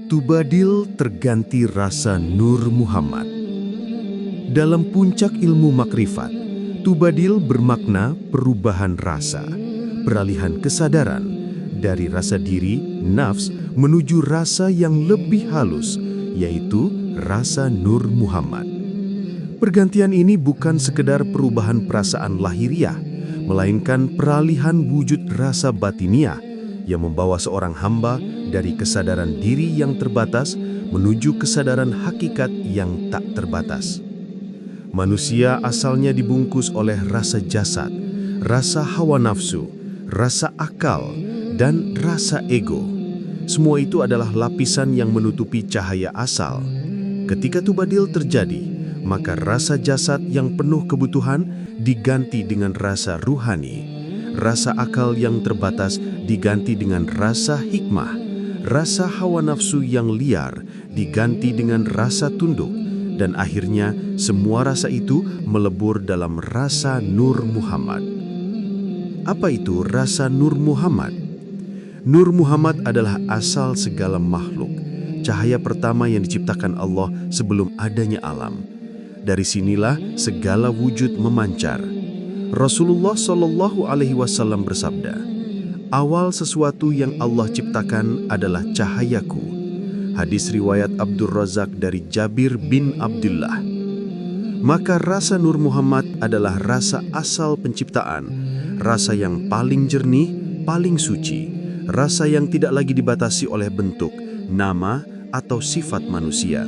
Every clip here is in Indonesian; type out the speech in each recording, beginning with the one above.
Tubadil terganti rasa Nur Muhammad. Dalam puncak ilmu makrifat, Tubadil bermakna perubahan rasa, peralihan kesadaran dari rasa diri, nafs, menuju rasa yang lebih halus, yaitu rasa Nur Muhammad. Pergantian ini bukan sekedar perubahan perasaan lahiriah, melainkan peralihan wujud rasa batiniah yang membawa seorang hamba dari kesadaran diri yang terbatas menuju kesadaran hakikat yang tak terbatas. Manusia asalnya dibungkus oleh rasa jasad, rasa hawa nafsu, rasa akal, dan rasa ego. Semua itu adalah lapisan yang menutupi cahaya asal. Ketika tubadil terjadi, maka rasa jasad yang penuh kebutuhan diganti dengan rasa ruhani. Rasa akal yang terbatas diganti dengan rasa hikmah. Rasa hawa nafsu yang liar diganti dengan rasa tunduk. Dan akhirnya semua rasa itu melebur dalam rasa Nur Muhammad. Apa itu rasa Nur Muhammad? Nur Muhammad adalah asal segala makhluk, cahaya pertama yang diciptakan Allah sebelum adanya alam. Dari sinilah segala wujud memancar. Rasulullah SAW bersabda, "Awal sesuatu yang Allah ciptakan adalah cahayaku." Hadis riwayat Abdul Razak dari Jabir bin Abdullah. Maka rasa Nur Muhammad adalah rasa asal penciptaan, rasa yang paling jernih, paling suci, rasa yang tidak lagi dibatasi oleh bentuk, nama, atau sifat manusia.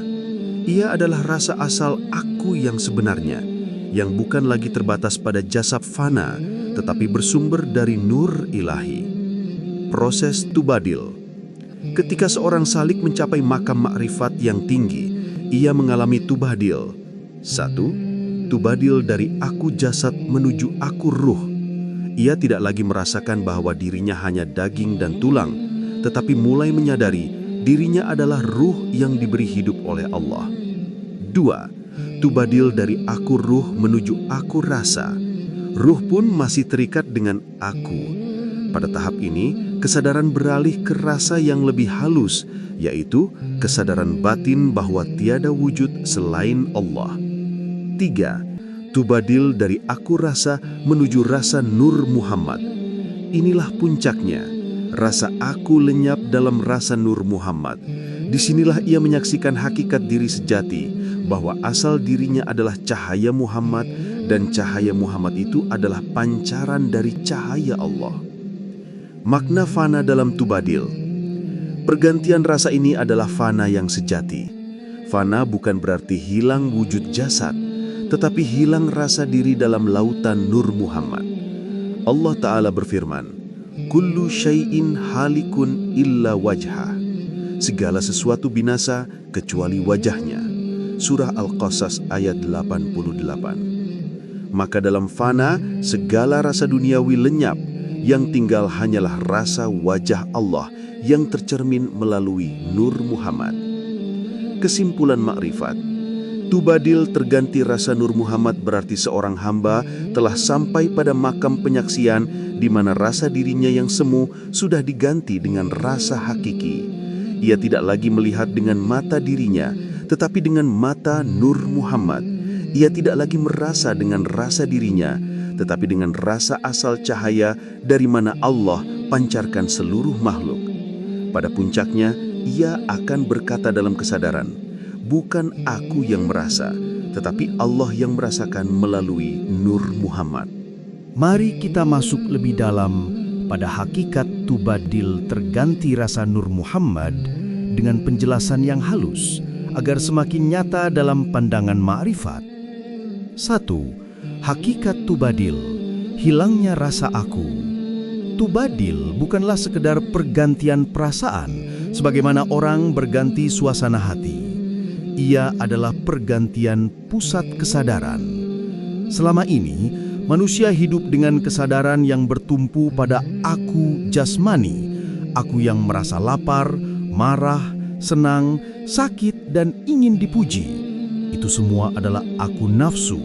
Ia adalah rasa asal aku yang sebenarnya, yang bukan lagi terbatas pada jasad fana, tetapi bersumber dari nur ilahi. Proses tubadil. Ketika seorang salik mencapai makam makrifat yang tinggi, ia mengalami tubadil. 1. Tubadil dari aku jasad menuju aku ruh. Ia tidak lagi merasakan bahwa dirinya hanya daging dan tulang, tetapi mulai menyadari dirinya adalah ruh yang diberi hidup oleh Allah. 2. Tubadil dari aku ruh menuju aku rasa. Ruh pun masih terikat dengan aku. Pada tahap ini, kesadaran beralih ke rasa yang lebih halus, yaitu kesadaran batin bahwa tiada wujud selain Allah. 3. Tubadil dari aku rasa menuju rasa Nur Muhammad. Inilah puncaknya. Rasa aku lenyap dalam rasa Nur Muhammad. Disinilah ia menyaksikan hakikat diri sejati, bahwa asal dirinya adalah cahaya Muhammad dan cahaya Muhammad itu adalah pancaran dari cahaya Allah. Makna fana dalam tubadil. Pergantian rasa ini adalah fana yang sejati. Fana bukan berarti hilang wujud jasad, tetapi hilang rasa diri dalam lautan Nur Muhammad. Allah Ta'ala berfirman, "Kullu syai'in halikun illa wajhah." Segala sesuatu binasa kecuali wajahnya. Surah Al-Qasas ayat 88. Maka dalam fana, segala rasa duniawi lenyap, yang tinggal hanyalah rasa wajah Allah yang tercermin melalui Nur Muhammad. Kesimpulan makrifat. Tubadil terganti rasa Nur Muhammad berarti seorang hamba telah sampai pada makam penyaksian di mana rasa dirinya yang semu sudah diganti dengan rasa hakiki. Ia tidak lagi melihat dengan mata dirinya, tetapi dengan mata Nur Muhammad. Ia tidak lagi merasa dengan rasa dirinya, tetapi dengan rasa asal cahaya dari mana Allah pancarkan seluruh makhluk. Pada puncaknya, ia akan berkata dalam kesadaran, "Bukan aku yang merasa, tetapi Allah yang merasakan melalui Nur Muhammad." Mari kita masuk lebih dalam pada hakikat tubadil terganti rasa Nur Muhammad dengan penjelasan yang halus, agar semakin nyata dalam pandangan ma'rifat. 1. Hakikat tubadil, hilangnya rasa aku. Tubadil bukanlah sekedar pergantian perasaan, sebagaimana orang berganti suasana hati. Ia adalah pergantian pusat kesadaran. Selama ini, manusia hidup dengan kesadaran yang bertumpu pada aku jasmani, aku yang merasa lapar, marah, senang, sakit, dan ingin dipuji. Itu semua adalah aku nafsu.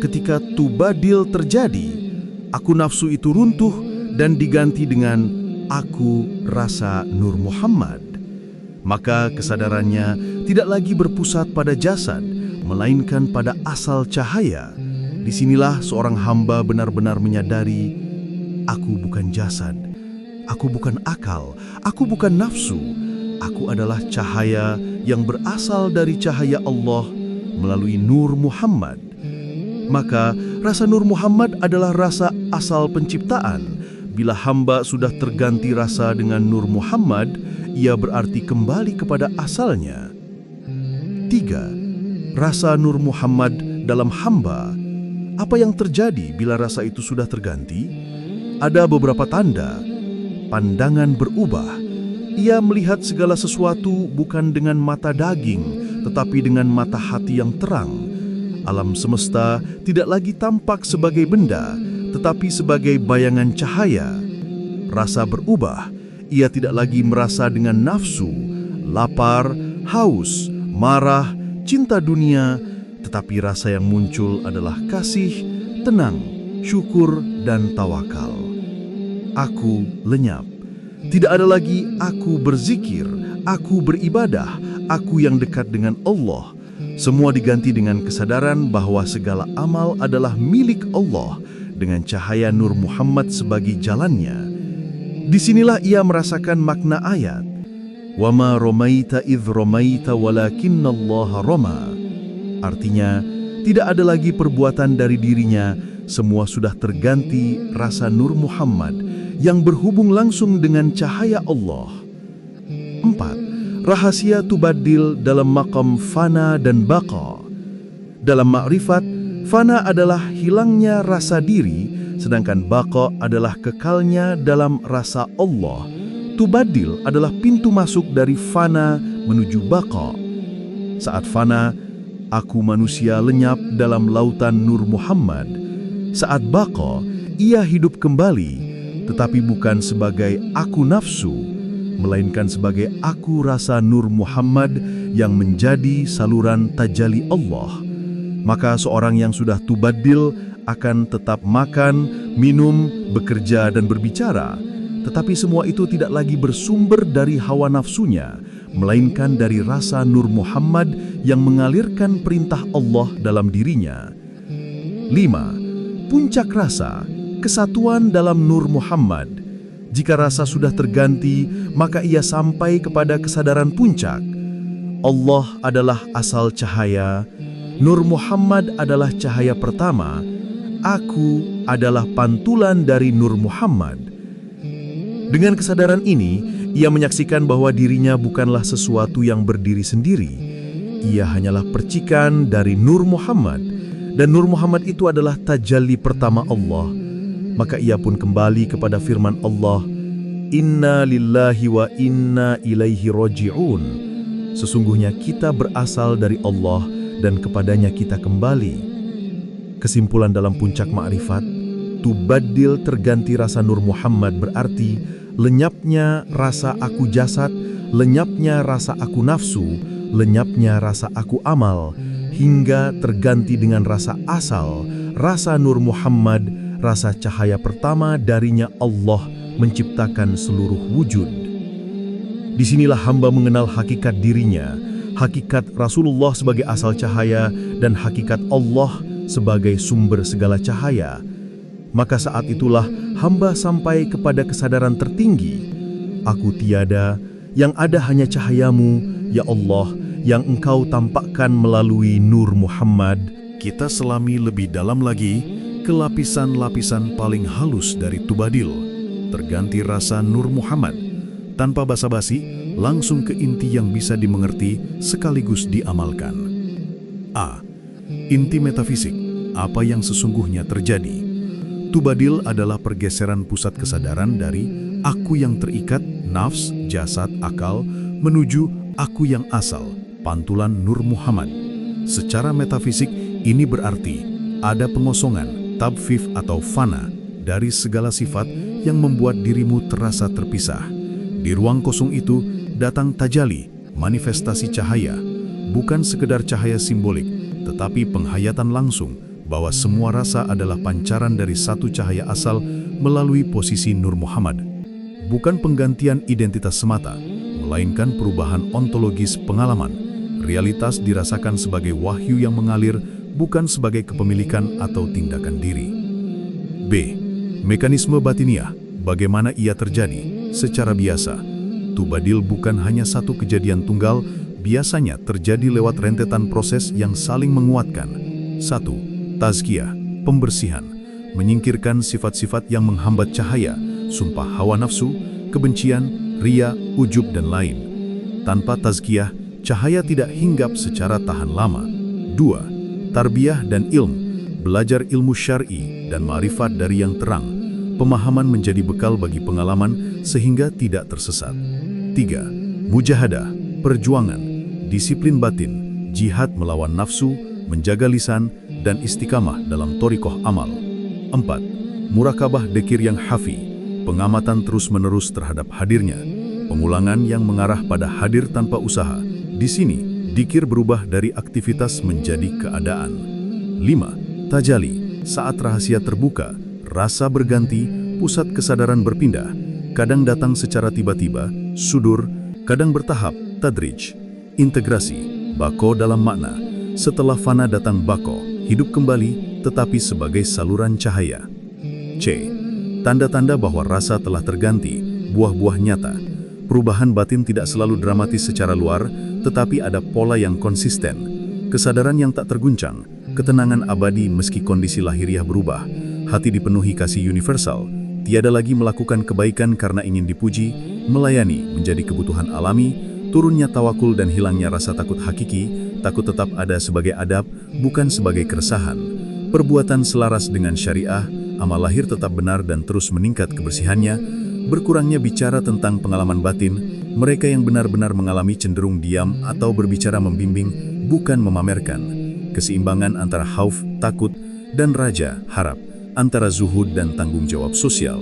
Ketika tubadil terjadi, aku nafsu itu runtuh dan diganti dengan aku rasa Nur Muhammad. Maka kesadarannya tidak lagi berpusat pada jasad, melainkan pada asal cahaya. Disinilah seorang hamba benar-benar menyadari, aku bukan jasad, aku bukan akal, aku bukan nafsu. Aku adalah cahaya yang berasal dari cahaya Allah melalui Nur Muhammad. Maka rasa Nur Muhammad adalah rasa asal penciptaan. Bila hamba sudah terganti rasa dengan Nur Muhammad, ia berarti kembali kepada asalnya. 3. Rasa Nur Muhammad dalam hamba. Apa yang terjadi bila rasa itu sudah terganti? Ada beberapa tanda. Pandangan berubah. Ia melihat segala sesuatu bukan dengan mata daging, tetapi dengan mata hati yang terang. Alam semesta tidak lagi tampak sebagai benda, tetapi sebagai bayangan cahaya. Rasa berubah. Ia tidak lagi merasa dengan nafsu, lapar, haus, marah, cinta dunia, tetapi rasa yang muncul adalah kasih, tenang, syukur, dan tawakal. Aku lenyap. Tidak ada lagi aku berzikir, aku beribadah, aku yang dekat dengan Allah. Semua diganti dengan kesadaran bahwa segala amal adalah milik Allah dengan cahaya Nur Muhammad sebagai jalannya. Disinilah ia merasakan makna ayat, "Wama romaita idh romaita walakinnallaha roma." Artinya, tidak ada lagi perbuatan dari dirinya, semua sudah terganti rasa Nur Muhammad yang berhubung langsung dengan cahaya Allah. 4. Rahasia Tubaddil dalam maqam fana dan baqa. Dalam ma'rifat, fana adalah hilangnya rasa diri, sedangkan baqa adalah kekalnya dalam rasa Allah. Tubaddil adalah pintu masuk dari fana menuju baqa. Saat fana, aku manusia lenyap dalam lautan Nur Muhammad. Saat baqa, ia hidup kembali, tetapi bukan sebagai aku nafsu, melainkan sebagai aku rasa Nur Muhammad yang menjadi saluran tajalli Allah. Maka seorang yang sudah tubaddil akan tetap makan, minum, bekerja, dan berbicara. Tetapi semua itu tidak lagi bersumber dari hawa nafsunya, melainkan dari rasa Nur Muhammad yang mengalirkan perintah Allah dalam dirinya. 5. Puncak rasa, kesatuan dalam Nur Muhammad. Jika rasa sudah terganti, maka ia sampai kepada kesadaran puncak. Allah adalah asal cahaya, Nur Muhammad adalah cahaya pertama, aku adalah pantulan dari Nur Muhammad. Dengan kesadaran ini, ia menyaksikan bahwa dirinya bukanlah sesuatu yang berdiri sendiri. Ia hanyalah percikan dari Nur Muhammad, dan Nur Muhammad itu adalah tajalli pertama Allah. Maka ia pun kembali kepada firman Allah, "Inna lillahi wa inna ilaihi roji'un." Sesungguhnya kita berasal dari Allah dan kepadanya kita kembali. Kesimpulan dalam puncak ma'rifat, tubaddil terganti rasa Nur Muhammad berarti lenyapnya rasa aku jasad, lenyapnya rasa aku nafsu, lenyapnya rasa aku amal, hingga terganti dengan rasa asal, rasa Nur Muhammad, rasa cahaya pertama darinya Allah menciptakan seluruh wujud. Disinilah hamba mengenal hakikat dirinya, hakikat Rasulullah sebagai asal cahaya, dan hakikat Allah sebagai sumber segala cahaya. Maka saat itulah hamba sampai kepada kesadaran tertinggi. Aku tiada, yang ada hanya cahayamu, ya Allah, yang engkau tampakkan melalui Nur Muhammad. Kita selami lebih dalam lagi ke lapisan-lapisan paling halus dari tubaddil, terganti rasa Nur Muhammad. Tanpa basa-basi, langsung ke inti yang bisa dimengerti sekaligus diamalkan. A. Inti metafisik, apa yang sesungguhnya terjadi. Tubaddil adalah pergeseran pusat kesadaran dari aku yang terikat, nafs, jasad, akal, menuju aku yang asal, pantulan Nur Muhammad. Secara metafisik, ini berarti ada pengosongan, tabfif atau fana, dari segala sifat yang membuat dirimu terasa terpisah. Di ruang kosong itu datang tajalli, manifestasi cahaya, bukan sekedar cahaya simbolik, tetapi penghayatan langsung bahwa semua rasa adalah pancaran dari satu cahaya asal melalui posisi Nur Muhammad. Bukan penggantian identitas semata, melainkan perubahan ontologis pengalaman. Realitas dirasakan sebagai wahyu yang mengalir, bukan sebagai kepemilikan atau tindakan diri. B. Mekanisme batiniah. Bagaimana ia terjadi? Secara biasa, Tubadil bukan hanya satu kejadian tunggal, biasanya terjadi lewat rentetan proses yang saling menguatkan. 1. Tazkiyah, pembersihan, menyingkirkan sifat-sifat yang menghambat cahaya, sumpah hawa nafsu, kebencian, ria, ujub, dan lain. Tanpa tazkiyah, cahaya tidak hinggap secara tahan lama. 2. Tarbiyah dan ilmu, belajar ilmu syar'i dan ma'rifat dari yang terang. Pemahaman menjadi bekal bagi pengalaman sehingga tidak tersesat. 3. Mujahadah, perjuangan, disiplin batin, jihad melawan nafsu, menjaga lisan, dan istiqamah dalam thoriqoh amal. 4. Murakabah dekir yang hafi, pengamatan terus-menerus terhadap hadirnya, pengulangan yang mengarah pada hadir tanpa usaha. Di sini, dikir berubah dari aktivitas menjadi keadaan. 5. Tajali, saat rahasia terbuka, rasa berganti, pusat kesadaran berpindah, kadang datang secara tiba-tiba, sudur, kadang bertahap, tadrij. Integrasi, bako dalam makna, setelah fana datang bako, hidup kembali, tetapi sebagai saluran cahaya. C. Tanda-tanda bahwa rasa telah terganti, buah-buah nyata. Perubahan batin tidak selalu dramatis secara luar, tetapi ada pola yang konsisten. Kesadaran yang tak terguncang, ketenangan abadi meski kondisi lahiriah berubah, hati dipenuhi kasih universal, tiada lagi melakukan kebaikan karena ingin dipuji, melayani menjadi kebutuhan alami, turunnya tawakul dan hilangnya rasa takut hakiki, takut tetap ada sebagai adab, bukan sebagai keresahan. Perbuatan selaras dengan syariah, amal lahir tetap benar dan terus meningkat kebersihannya, berkurangnya bicara tentang pengalaman batin, mereka yang benar-benar mengalami cenderung diam atau berbicara membimbing, bukan memamerkan. Keseimbangan antara khauf, takut, dan raja, harap, antara zuhud dan tanggung jawab sosial.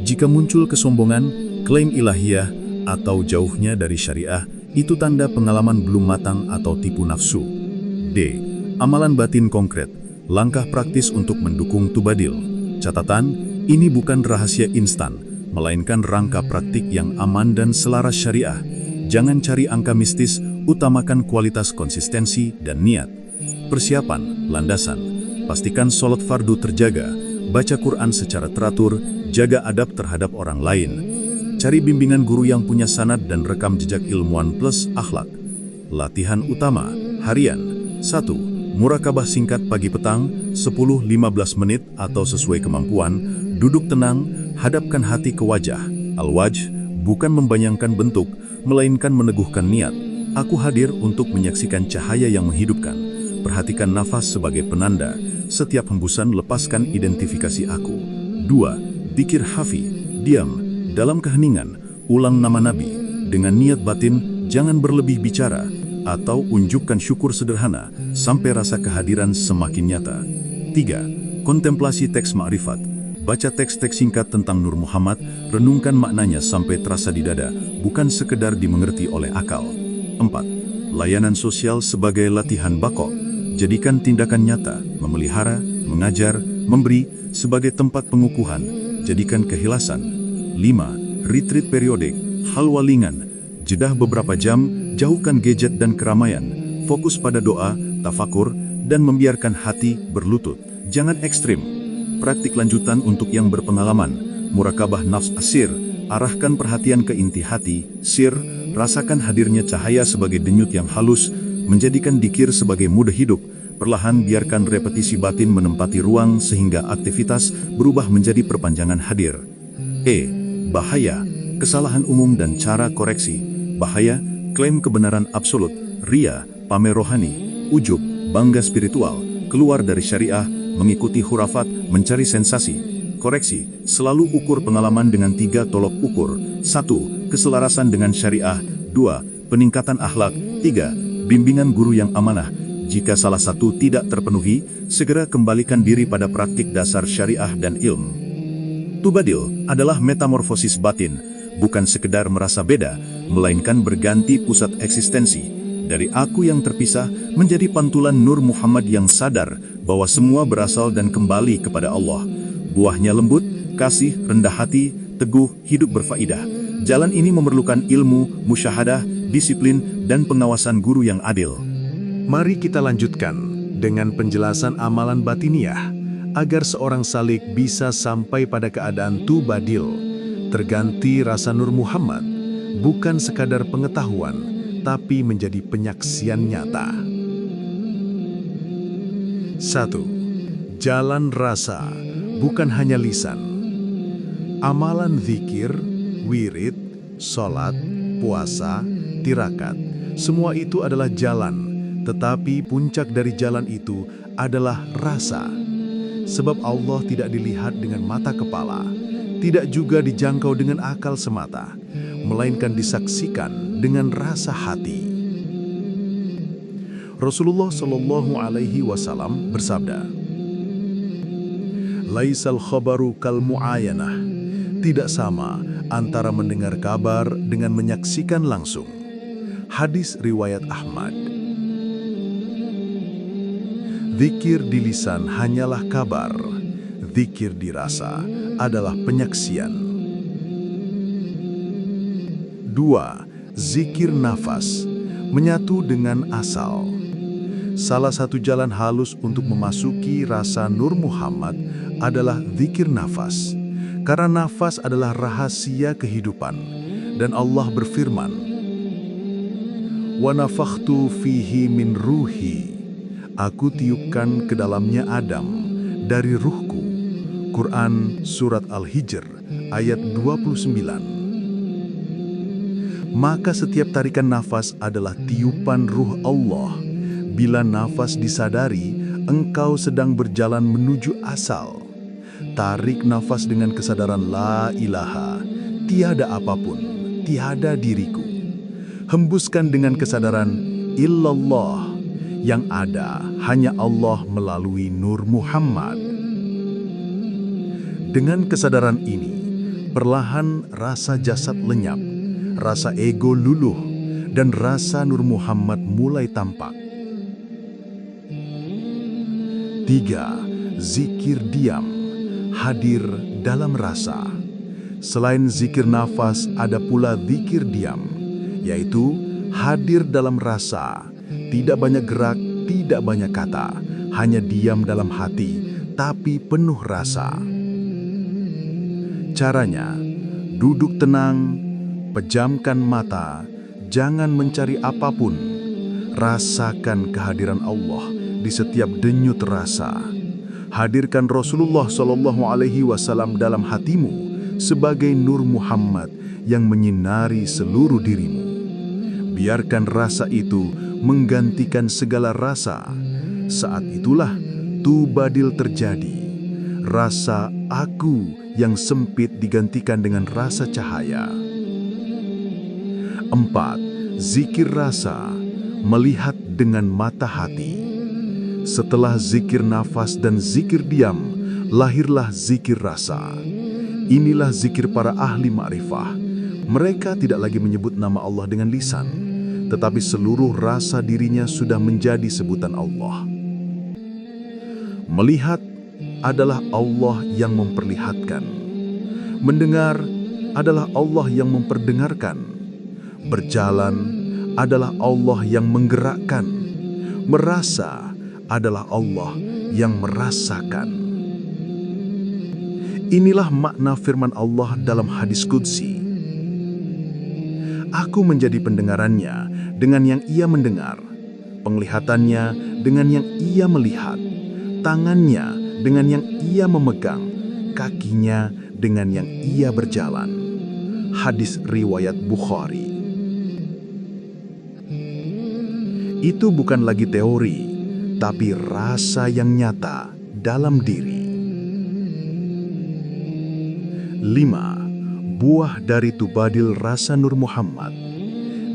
Jika muncul kesombongan, klaim ilahiyah, atau jauhnya dari syariah, itu tanda pengalaman belum matang atau tipu nafsu. D. Amalan batin konkret, langkah praktis untuk mendukung Tubadil. Catatan, ini bukan rahasia instan, melainkan rangka praktik yang aman dan selaras syariah. Jangan cari angka mistis, utamakan kualitas konsistensi dan niat. Persiapan, landasan. Pastikan sholat fardu terjaga, baca Quran secara teratur, jaga adab terhadap orang lain. Cari bimbingan guru yang punya sanad dan rekam jejak ilmuwan plus akhlak. Latihan utama, harian. 1. Murakabah singkat pagi petang, 10-15 menit atau sesuai kemampuan. Duduk tenang, hadapkan hati ke wajah. Al-wajh, bukan membayangkan bentuk, melainkan meneguhkan niat. Aku hadir untuk menyaksikan cahaya yang menghidupkan. Perhatikan nafas sebagai penanda. Setiap hembusan lepaskan identifikasi aku. 2. Dzikir hafi, diam, dalam keheningan, ulang nama Nabi. Dengan niat batin, jangan berlebih bicara, atau unjukkan syukur sederhana, sampai rasa kehadiran semakin nyata. 3. Kontemplasi teks ma'rifat, baca teks-teks singkat tentang Nur Muhammad, renungkan maknanya sampai terasa di dada, bukan sekedar dimengerti oleh akal. 4. Layanan sosial sebagai latihan bako, jadikan tindakan nyata, memelihara, mengajar, memberi, sebagai tempat pengukuhan, jadikan kehilasan. 5. Retreat periodik, halwalingan, jedah beberapa jam, jauhkan gadget dan keramaian, fokus pada doa, tafakur, dan membiarkan hati berlutut. Jangan ekstrim. Praktik lanjutan untuk yang berpengalaman, murakabah nafs asir, arahkan perhatian ke inti hati, sir, rasakan hadirnya cahaya sebagai denyut yang halus, menjadikan dikir sebagai mudah hidup, perlahan biarkan repetisi batin menempati ruang sehingga aktivitas berubah menjadi perpanjangan hadir. E. Bahaya, kesalahan umum dan cara koreksi. Bahaya, klaim kebenaran absolut, ria, pamer rohani, ujub, bangga spiritual, keluar dari syariah, mengikuti hurafat, mencari sensasi. Koreksi, selalu ukur pengalaman dengan 3 tolok ukur. 1. Keselarasan dengan syariah. 2. Peningkatan akhlak. 3. Bimbingan guru yang amanah. Jika salah satu tidak terpenuhi, segera kembalikan diri pada praktik dasar syariah dan ilmu. Tubadil adalah metamorfosis batin, bukan sekedar merasa beda, melainkan berganti pusat eksistensi. Dari aku yang terpisah, menjadi pantulan Nur Muhammad yang sadar bahwa semua berasal dan kembali kepada Allah. Buahnya lembut, kasih, rendah hati, teguh, hidup berfaedah. Jalan ini memerlukan ilmu, musyahadah, disiplin, dan pengawasan guru yang adil. Mari kita lanjutkan dengan penjelasan amalan batiniah agar seorang salik bisa sampai pada keadaan tubadil, terganti rasa Nur Muhammad, bukan sekadar pengetahuan, tapi menjadi penyaksian nyata. 1. Jalan rasa, bukan hanya lisan. Amalan zikir, wirid, sholat, puasa, tirakat, semua itu adalah jalan, tetapi puncak dari jalan itu adalah rasa. Sebab Allah tidak dilihat dengan mata kepala, tidak juga dijangkau dengan akal semata, melainkan disaksikan dengan rasa hati. Rasulullah Shallallahu Alaihi Wasallam bersabda, "Laisal khabaru kal mu'ayanah." Tidak sama antara mendengar kabar dengan menyaksikan langsung. Hadis riwayat Ahmad. Zikir di lisan hanyalah kabar, zikir di rasa adalah penyaksian. 2. Zikir nafas, menyatu dengan asal. Salah satu jalan halus untuk memasuki rasa Nur Muhammad adalah zikir nafas. Karena nafas adalah rahasia kehidupan, dan Allah berfirman, "Wa nafakhtu fihi min ruhi." Aku tiupkan ke dalamnya Adam dari ruhku. Quran Surat Al-Hijr ayat 29. Maka setiap tarikan nafas adalah tiupan ruh Allah. Bila nafas disadari, engkau sedang berjalan menuju asal. Tarik nafas dengan kesadaran la ilaha, tiada apapun, tiada diriku. Hembuskan dengan kesadaran illallah, yang ada hanya Allah melalui Nur Muhammad. Dengan kesadaran ini, perlahan rasa jasad lenyap, rasa ego luluh, dan rasa Nur Muhammad mulai tampak. 3. Zikir diam, hadir dalam rasa. Selain zikir nafas, ada pula zikir diam, yaitu hadir dalam rasa. Tidak banyak gerak, tidak banyak kata, hanya diam dalam hati, tapi penuh rasa. Caranya, duduk tenang, pejamkan mata, jangan mencari apapun. Rasakan kehadiran Allah di setiap denyut rasa. Hadirkan Rasulullah Shallallahu Alaihi Wasallam dalam hatimu sebagai Nur Muhammad yang menyinari seluruh dirimu. Biarkan rasa itu menggantikan segala rasa. Saat itulah tubadil terjadi. Rasa aku yang sempit digantikan dengan rasa cahaya. 4. Zikir rasa, melihat dengan mata hati. Setelah zikir nafas dan zikir diam, lahirlah zikir rasa. Inilah zikir para ahli ma'rifah. Mereka tidak lagi menyebut nama Allah dengan lisan, tetapi seluruh rasa dirinya sudah menjadi sebutan Allah. Melihat adalah Allah yang memperlihatkan. Mendengar adalah Allah yang memperdengarkan. Berjalan adalah Allah yang menggerakkan. Merasa adalah Allah yang merasakan. Inilah makna firman Allah dalam hadis qudsi. Aku menjadi pendengarannya dengan yang ia mendengar, penglihatannya dengan yang ia melihat, tangannya dengan yang ia memegang, kakinya dengan yang ia berjalan. Hadis riwayat Bukhari. Itu bukan lagi teori, tapi rasa yang nyata dalam diri. 5. Buah dari tubadil rasa Nur Muhammad.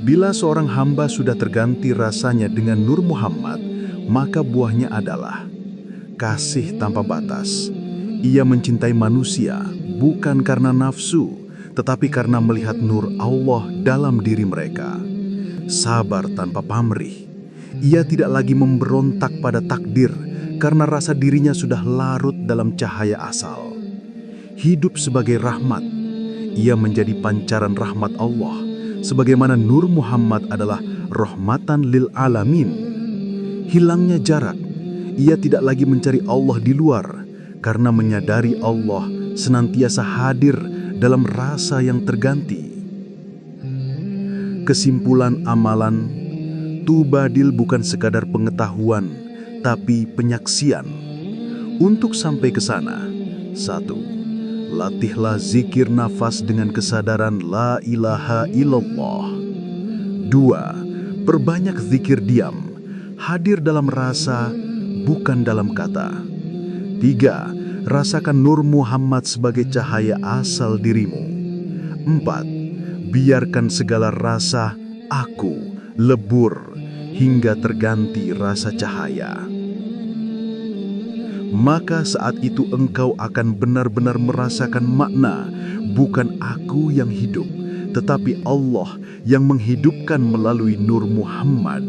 Bila seorang hamba sudah terganti rasanya dengan Nur Muhammad, maka buahnya adalah kasih tanpa batas. Ia mencintai manusia bukan karena nafsu, tetapi karena melihat nur Allah dalam diri mereka. Sabar tanpa pamrih. Ia tidak lagi memberontak pada takdir karena rasa dirinya sudah larut dalam cahaya asal. Hidup sebagai rahmat. ia menjadi pancaran rahmat Allah, sebagaimana Nur Muhammad adalah rahmatan lil alamin. Hilangnya jarak, ia tidak lagi mencari Allah di luar, karena menyadari Allah senantiasa hadir dalam rasa yang terganti. Kesimpulan amalan, Tubadil bukan sekadar pengetahuan, tapi penyaksian. Untuk sampai ke sana, 1. Latihlah zikir nafas dengan kesadaran la ilaha illallah. 2. Perbanyak zikir diam, hadir dalam rasa, bukan dalam kata. 3. Rasakan Nur Muhammad sebagai cahaya asal dirimu. 4. Biarkan segala rasa aku lebur hingga terganti rasa cahaya. Maka saat itu engkau akan benar-benar merasakan makna, bukan aku yang hidup, tetapi Allah yang menghidupkan melalui Nur Muhammad.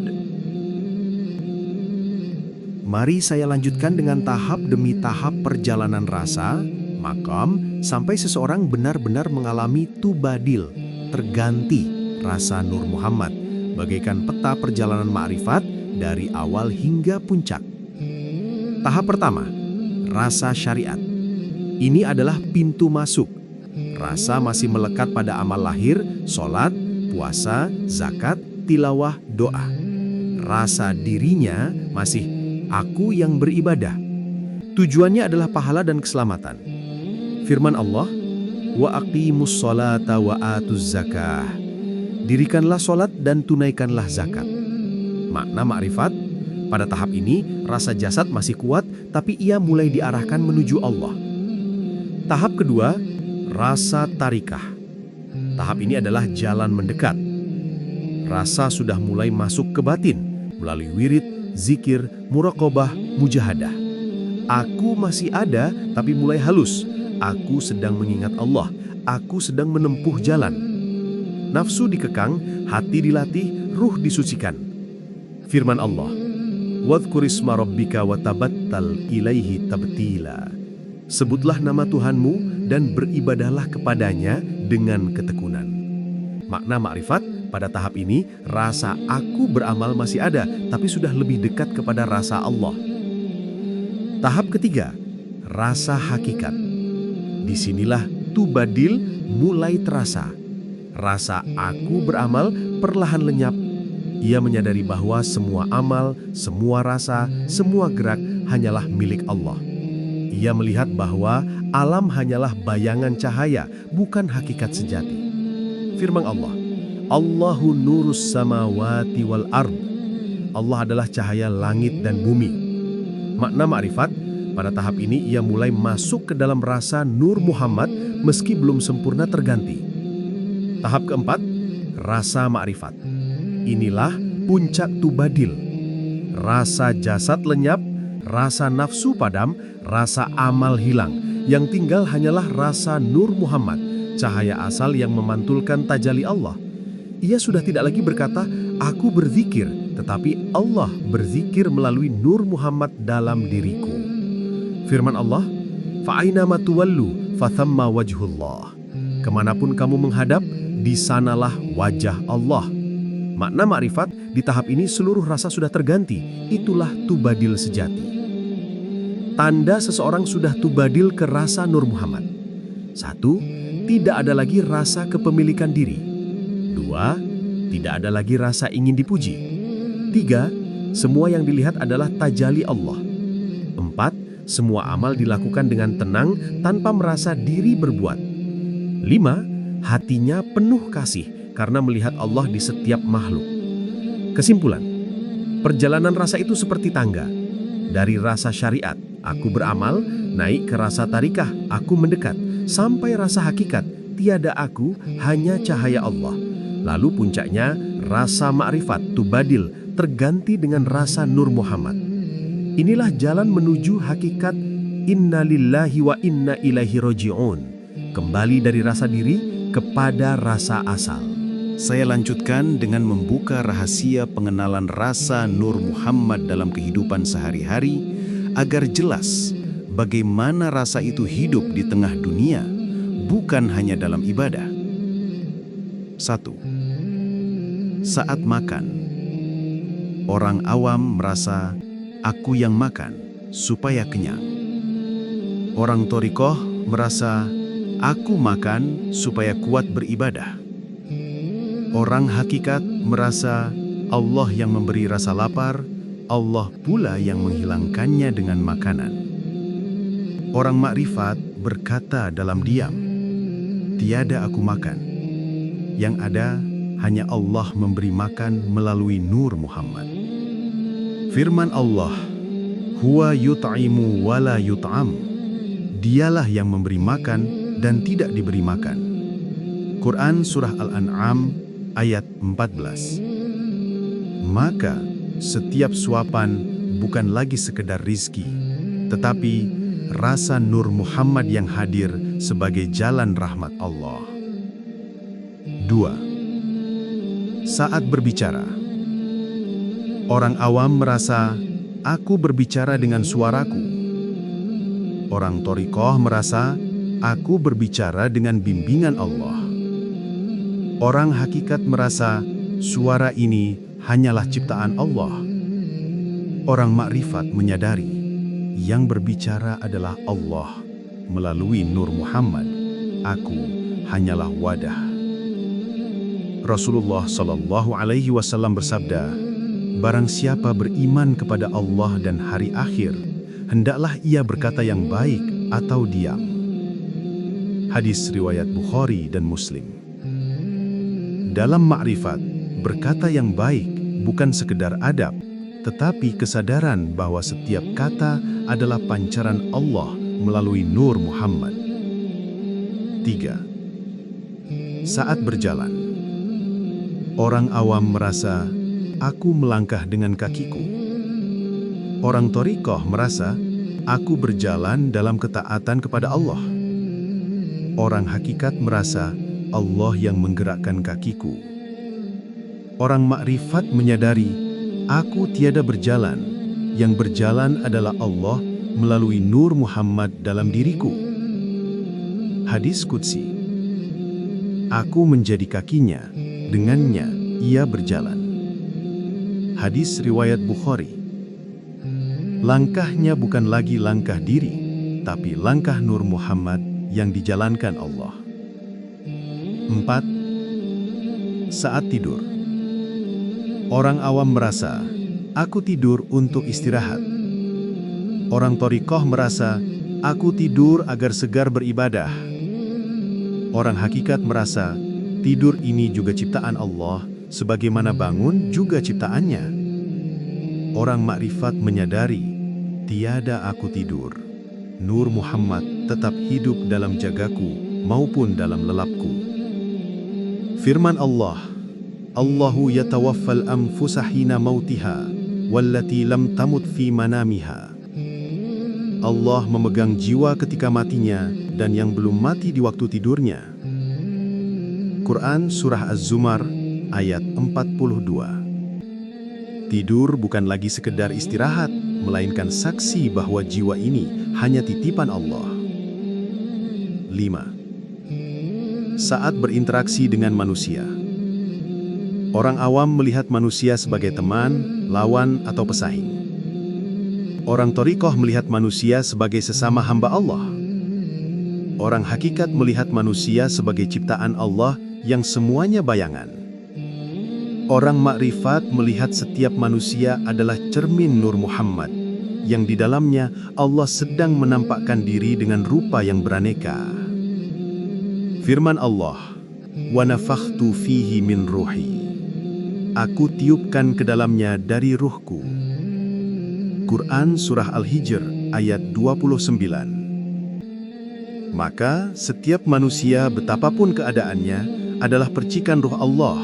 Mari saya lanjutkan dengan tahap demi tahap perjalanan rasa, makam, sampai seseorang benar-benar mengalami tubadil, terganti rasa Nur Muhammad, bagaikan peta perjalanan ma'rifat dari awal hingga puncak. Tahap pertama, rasa syariat. Ini adalah pintu masuk. Rasa masih melekat pada amal lahir, sholat, puasa, zakat, tilawah, doa. Rasa dirinya masih aku yang beribadah. Tujuannya adalah pahala dan keselamatan. Firman Allah, wa aqimus sholata wa atuz zakah. Dirikanlah sholat dan tunaikanlah zakat. Makna ma'rifat, pada tahap ini rasa jasad masih kuat, tapi ia mulai diarahkan menuju Allah. Tahap kedua, rasa tarikah. Tahap ini adalah jalan mendekat. Rasa sudah mulai masuk ke batin melalui wirid, zikir, muraqabah, mujahadah. Aku masih ada, tapi mulai halus. Aku sedang mengingat Allah. Aku sedang menempuh jalan. Nafsu dikekang, hati dilatih, ruh disucikan. Firman Allah, wadhkurisma rabbika wa tabattal ilaihi tabtila. Sebutlah nama Tuhanmu dan beribadahlah kepadanya dengan ketekunan. Makna ma'rifat, pada tahap ini, rasa aku beramal masih ada, tapi sudah lebih dekat kepada rasa Allah. Tahap ketiga, rasa hakikat. Disinilah tubadil mulai terasa. Rasa aku beramal perlahan lenyap. Ia menyadari bahwa semua amal, semua rasa, semua gerak hanyalah milik Allah. Ia melihat bahwa alam hanyalah bayangan cahaya, bukan hakikat sejati. Firman Allah, Allahu nurus samawati wal ard. Allah adalah cahaya langit dan bumi. Makna ma'rifat, pada tahap ini ia mulai masuk ke dalam rasa Nur Muhammad meski belum sempurna terganti. Tahap keempat, rasa ma'rifat. Inilah puncak tubadil. Rasa jasad lenyap, rasa nafsu padam, rasa amal hilang. Yang tinggal hanyalah rasa Nur Muhammad, cahaya asal yang memantulkan tajalli Allah. Ia sudah tidak lagi berkata, aku berzikir, tetapi Allah berzikir melalui Nur Muhammad dalam diriku. Firman Allah, fa'ainama tuwallu fathamma wajhullah. Kemanapun kamu menghadap, di sanalah wajah Allah. Makna ma'rifat, di tahap ini seluruh rasa sudah terganti. Itulah tubadil sejati. Tanda seseorang sudah tubadil ke rasa Nur Muhammad. 1. Tidak ada lagi rasa kepemilikan diri. 2. Tidak ada lagi rasa ingin dipuji. 3. Semua yang dilihat adalah tajalli Allah. 4. Semua amal dilakukan dengan tenang tanpa merasa diri berbuat. 5. Hatinya penuh kasih karena melihat Allah di setiap makhluk. Kesimpulan, perjalanan rasa itu seperti tangga. Dari rasa syariat, aku beramal, naik ke rasa tarikah, aku mendekat, sampai rasa hakikat, tiada aku, hanya cahaya Allah. Lalu puncaknya, rasa ma'rifat, tubadil, terganti dengan rasa Nur Muhammad. Inilah jalan menuju hakikat inna lillahi wa inna ilaihi roji'un. Kembali dari rasa diri kepada rasa asal. Saya lanjutkan dengan membuka rahasia pengenalan rasa Nur Muhammad dalam kehidupan sehari-hari agar jelas bagaimana rasa itu hidup di tengah dunia, bukan hanya dalam ibadah. 1. Saat makan, orang awam merasa aku yang makan supaya kenyang. Orang thariqah merasa aku makan supaya kuat beribadah. Orang hakikat merasa Allah yang memberi rasa lapar, Allah pula yang menghilangkannya dengan makanan. Orang makrifat berkata dalam diam, tiada aku makan. Yang ada hanya Allah memberi makan melalui Nur Muhammad. Firman Allah, Huwa yut'imu wa la yut'am. Dialah yang memberi makan dan tidak diberi makan. Quran Surah Al-An'am ayat 14. Maka setiap suapan bukan lagi sekedar rizki, tetapi rasa Nur Muhammad yang hadir sebagai jalan rahmat Allah. 2. Saat berbicara, orang awam merasa aku berbicara dengan suaraku. Orang thariqah merasa aku berbicara dengan bimbingan Allah. Orang hakikat merasa suara ini hanyalah ciptaan Allah. Orang makrifat menyadari yang berbicara adalah Allah melalui Nur Muhammad. Aku hanyalah wadah. Rasulullah SAW bersabda, barang siapa beriman kepada Allah dan hari akhir, hendaklah ia berkata yang baik atau diam. Hadis riwayat Bukhari dan Muslim. Dalam makrifat, berkata yang baik bukan sekedar adab, tetapi kesadaran bahwa setiap kata adalah pancaran Allah melalui Nur Muhammad. 3. Saat berjalan, orang awam merasa aku melangkah dengan kakiku. Orang thariqah merasa aku berjalan dalam ketaatan kepada Allah. Orang hakikat merasa Allah yang menggerakkan kakiku. Orang makrifat menyadari aku tiada berjalan, yang berjalan adalah Allah melalui Nur Muhammad dalam diriku. Hadis Qudsi, aku menjadi kakinya, dengannya ia berjalan. Hadis riwayat Bukhari. Langkahnya bukan lagi langkah diri, tapi langkah Nur Muhammad yang dijalankan Allah. 4. Saat tidur, orang awam merasa aku tidur untuk istirahat. Orang thariqah merasa aku tidur agar segar beribadah. Orang hakikat merasa tidur ini juga ciptaan Allah, sebagaimana bangun juga ciptaannya. Orang makrifat menyadari tiada aku tidur. Nur Muhammad tetap hidup dalam jagaku maupun dalam lelapku. Firman Allah, Allahu yatawaffal anfusa hina mautiha wallati lam tamut fi manamiha. Allah memegang jiwa ketika matinya dan yang belum mati di waktu tidurnya. Quran Surah Az-Zumar ayat 42. Tidur bukan lagi sekedar istirahat, melainkan saksi bahwa jiwa ini hanya titipan Allah. 5. Saat berinteraksi dengan manusia, orang awam melihat manusia sebagai teman, lawan, atau pesaing. Orang thariqah melihat manusia sebagai sesama hamba Allah. Orang hakikat melihat manusia sebagai ciptaan Allah yang semuanya bayangan. Orang makrifat melihat setiap manusia adalah cermin Nur Muhammad, yang di dalamnya Allah sedang menampakkan diri dengan rupa yang beraneka. Firman Allah, wa nafakhtu fihi min ruhi. Aku tiupkan ke dalamnya dari ruhku. Quran Surah Al-Hijr ayat 29. Maka setiap manusia betapapun keadaannya adalah percikan ruh Allah.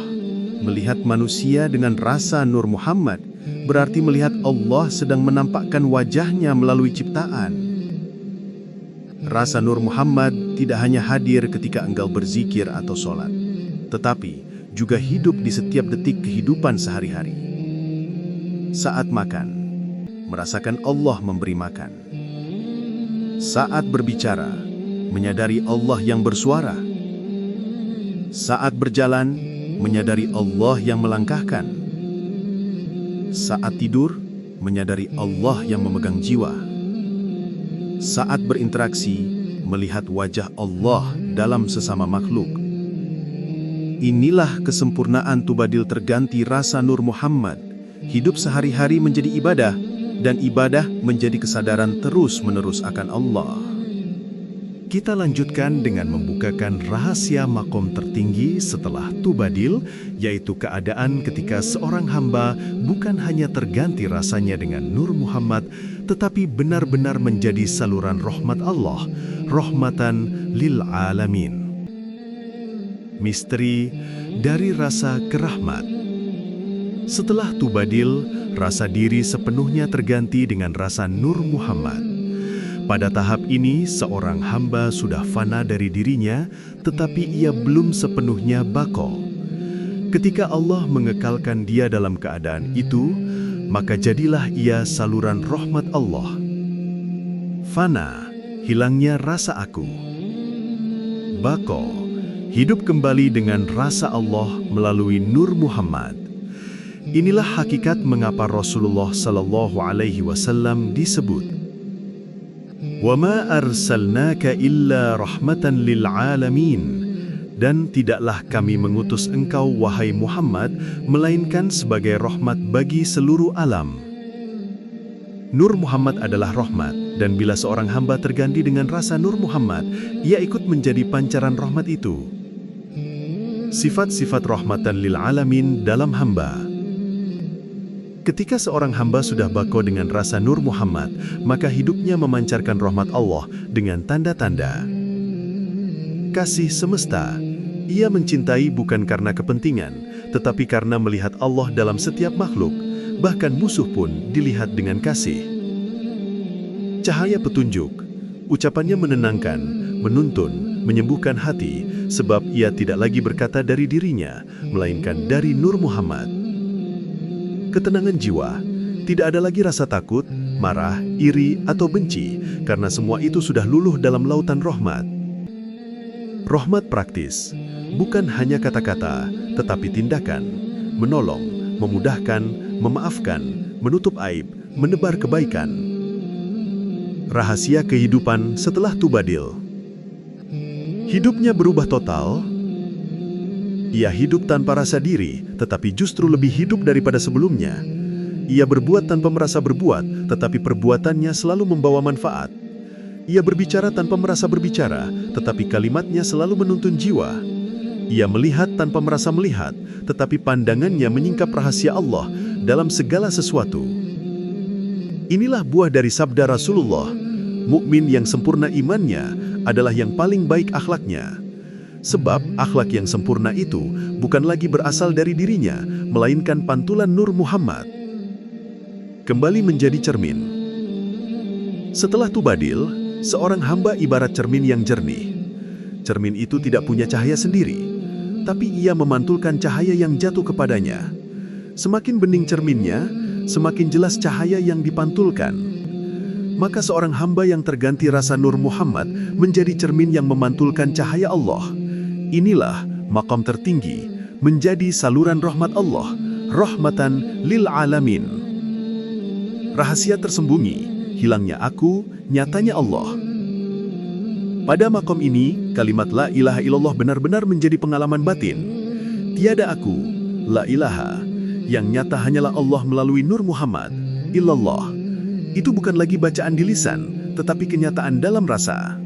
Melihat manusia dengan rasa Nur Muhammad berarti melihat Allah sedang menampakkan wajahnya melalui ciptaan. Rasa Nur Muhammad tidak hanya hadir ketika engkau berzikir atau sholat, tetapi juga hidup di setiap detik kehidupan sehari-hari. Saat makan, merasakan Allah memberi makan. Saat berbicara, menyadari Allah yang bersuara. Saat berjalan, menyadari Allah yang melangkahkan. Saat tidur, menyadari Allah yang memegang jiwa. Saat berinteraksi, melihat wajah Allah dalam sesama makhluk. Inilah kesempurnaan Tubadil terganti rasa Nur Muhammad. Hidup sehari-hari menjadi ibadah, dan ibadah menjadi kesadaran terus-menerus akan Allah. Kita lanjutkan dengan membukakan rahasia makom tertinggi setelah Tubadil, yaitu keadaan ketika seorang hamba bukan hanya terganti rasanya dengan Nur Muhammad, tetapi benar-benar menjadi saluran rahmat Allah, rahmatan lil alamin. Misteri dari rasa ke rahmat. Setelah Tubadil, rasa diri sepenuhnya terganti dengan rasa Nur Muhammad. Pada tahap ini, seorang hamba sudah fana dari dirinya, tetapi ia belum sepenuhnya baqo. Ketika Allah mengekalkan dia dalam keadaan itu, maka jadilah ia saluran rahmat Allah. Fana, hilangnya rasa aku. Baqo, hidup kembali dengan rasa Allah melalui Nur Muhammad. Inilah hakikat mengapa Rasulullah SAW disebut, "Wa ma arsalnaka illa rahmatan lil alamin." Dan tidaklah kami mengutus engkau, wahai Muhammad, melainkan sebagai rahmat bagi seluruh alam. Nur Muhammad adalah rahmat, dan bila seorang hamba terganti dengan rasa Nur Muhammad, ia ikut menjadi pancaran rahmat itu. Sifat-sifat rahmatan lil alamin dalam hamba. Ketika seorang hamba sudah baqo dengan rasa Nur Muhammad, maka hidupnya memancarkan rahmat Allah dengan tanda-tanda. Kasih semesta. Ia mencintai bukan karena kepentingan, tetapi karena melihat Allah dalam setiap makhluk, bahkan musuh pun dilihat dengan kasih. Cahaya petunjuk. Ucapannya menenangkan, menuntun, menyembuhkan hati, sebab ia tidak lagi berkata dari dirinya, melainkan dari Nur Muhammad. Ketenangan jiwa, tidak ada lagi rasa takut, marah, iri, atau benci, karena semua itu sudah luluh dalam lautan rahmat. Rahmat praktis, bukan hanya kata-kata, tetapi tindakan, menolong, memudahkan, memaafkan, menutup aib, menebar kebaikan. Rahasia kehidupan setelah Tubadil. Hidupnya berubah total. Ia hidup tanpa rasa diri, tetapi justru lebih hidup daripada sebelumnya. Ia berbuat tanpa merasa berbuat, tetapi perbuatannya selalu membawa manfaat. Ia berbicara tanpa merasa berbicara, tetapi kalimatnya selalu menuntun jiwa. Ia melihat tanpa merasa melihat, tetapi pandangannya menyingkap rahasia Allah dalam segala sesuatu. Inilah buah dari sabda Rasulullah, mukmin yang sempurna imannya adalah yang paling baik akhlaknya. Sebab akhlak yang sempurna itu bukan lagi berasal dari dirinya, melainkan pantulan Nur Muhammad. Kembali menjadi cermin. Setelah Tubadil, seorang hamba ibarat cermin yang jernih. Cermin itu tidak punya cahaya sendiri, tapi ia memantulkan cahaya yang jatuh kepadanya. Semakin bening cerminnya, semakin jelas cahaya yang dipantulkan. Maka seorang hamba yang terganti rasa Nur Muhammad menjadi cermin yang memantulkan cahaya Allah. Inilah maqam tertinggi, menjadi saluran rahmat Allah, rahmatan lil alamin. Rahasia tersembunyi, hilangnya aku, nyatanya Allah. Pada maqam ini, kalimat la ilaha illallah benar-benar menjadi pengalaman batin. Tiada aku, la ilaha, yang nyata hanyalah Allah melalui Nur Muhammad, illallah. Itu bukan lagi bacaan di lisan, tetapi kenyataan dalam rasa.